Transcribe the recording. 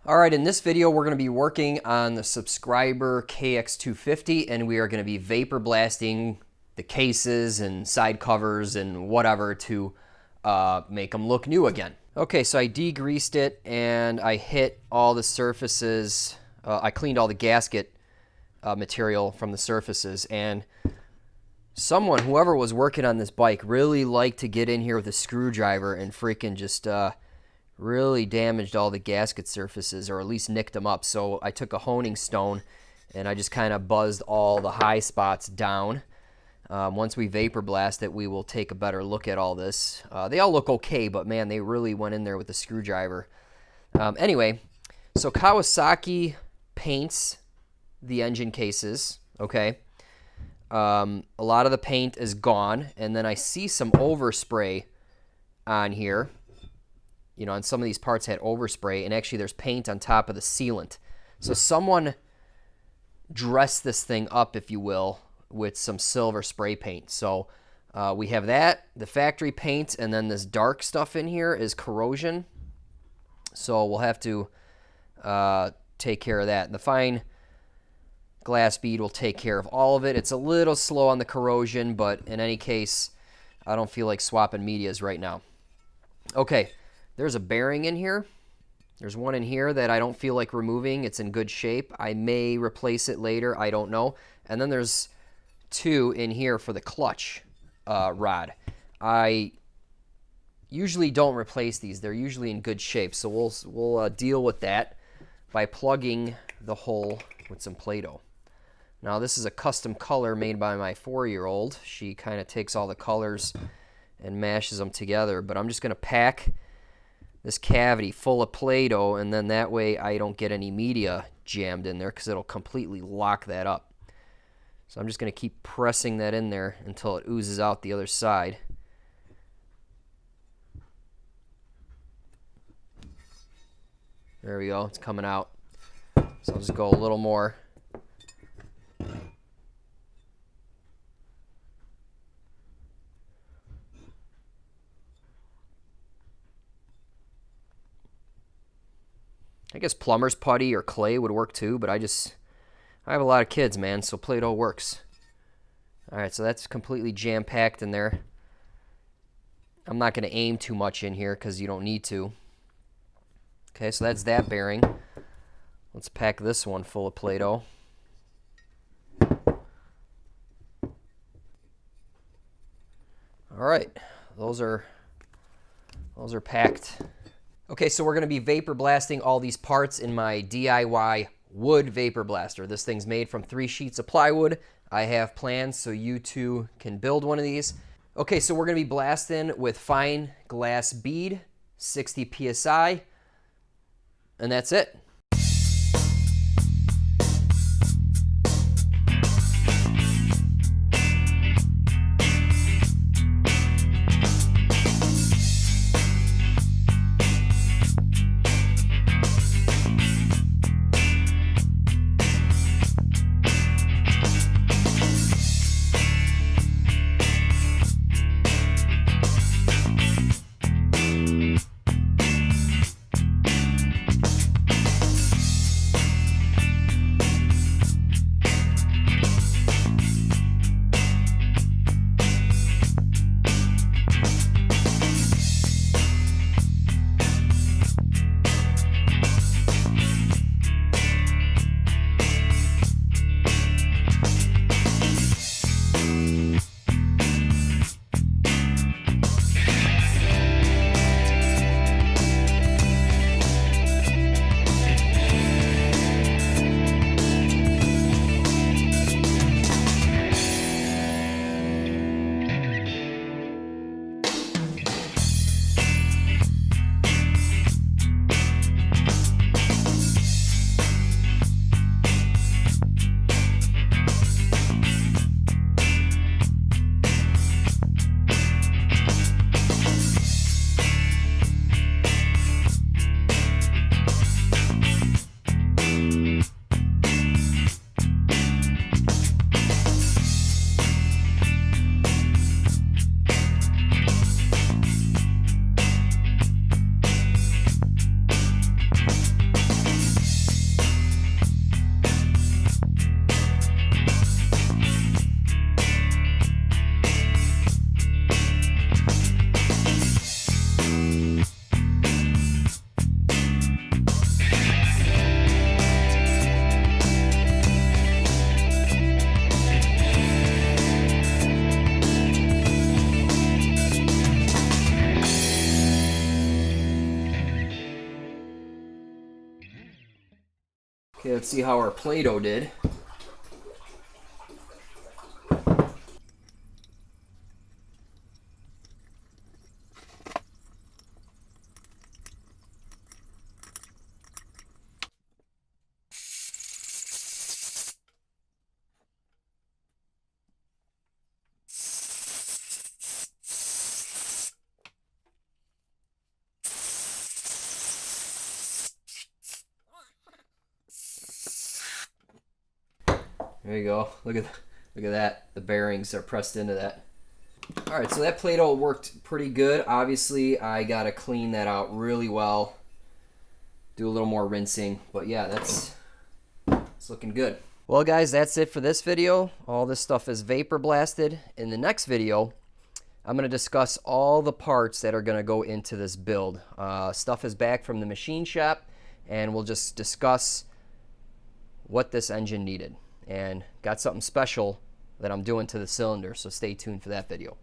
All right, in this video, we're going to be working on the Subscriber KX250, and we are going to be vapor blasting the cases and side covers and whatever to make them look new again. Okay, so I degreased it and I hit all the surfaces. I cleaned all the gasket material from the surfaces, and whoever was working on this bike really liked to get in here with a screwdriver and freaking just really damaged all the gasket surfaces, or at least nicked them up. So I took a honing stone and I just kind of buzzed all the high spots down. Once we vapor blast it, we will take a better look at all this. They all look okay, but man, they really went in there with the screwdriver. Anyway, so Kawasaki paints the engine cases, okay? A lot of the paint is gone, and then I see some overspray on here. You know, and some of these parts had overspray, and actually there's paint on top of the sealant. So someone dressed this thing up, if you will, with some silver spray paint. So we have that, the factory paint, and then this dark stuff in here is corrosion. So we'll have to take care of that. And the fine glass bead will take care of all of it. It's a little slow on the corrosion, but in any case, I don't feel like swapping medias right now. Okay. There's a bearing in here. There's one in here that I don't feel like removing. It's in good shape. I may replace it later. I don't know. And then there's two in here for the clutch rod. I usually don't replace these. They're usually in good shape. So we'll deal with that by plugging the hole with some Play-Doh. Now this is a custom color made by my 4-year-old. She kind of takes all the colors and mashes them together. But I'm just going to pack this cavity full of Play-Doh, and then that way I don't get any media jammed in there, because it'll completely lock that up. So I'm just going to keep pressing that in there until it oozes out the other side. There we go, it's coming out. So I'll just go a little more. I guess plumber's putty or clay would work too, but I have a lot of kids, man, so Play-Doh works. All right, so that's completely jam-packed in there. I'm not going to aim too much in here because you don't need to. Okay, so that's that bearing. Let's pack this one full of Play-Doh. All right, those are packed. Okay, so we're going to be vapor blasting all these parts in my DIY wood vapor blaster. This thing's made from 3 sheets of plywood. I have plans so you too can build one of these. Okay, so we're going to be blasting with fine glass bead, 60 psi, and that's it. Okay, let's see how our Play-Doh did. There you go. Look at that. The bearings are pressed into that. All right, so that Play-Doh worked pretty good. Obviously, I gotta clean that out really well. Do a little more rinsing, but yeah, it's looking good. Well, guys, that's it for this video. All this stuff is vapor blasted. In the next video, I'm gonna discuss all the parts that are gonna go into this build. Stuff is back from the machine shop, and we'll just discuss what this engine needed. And got something special that I'm doing to the cylinder, so stay tuned for that video.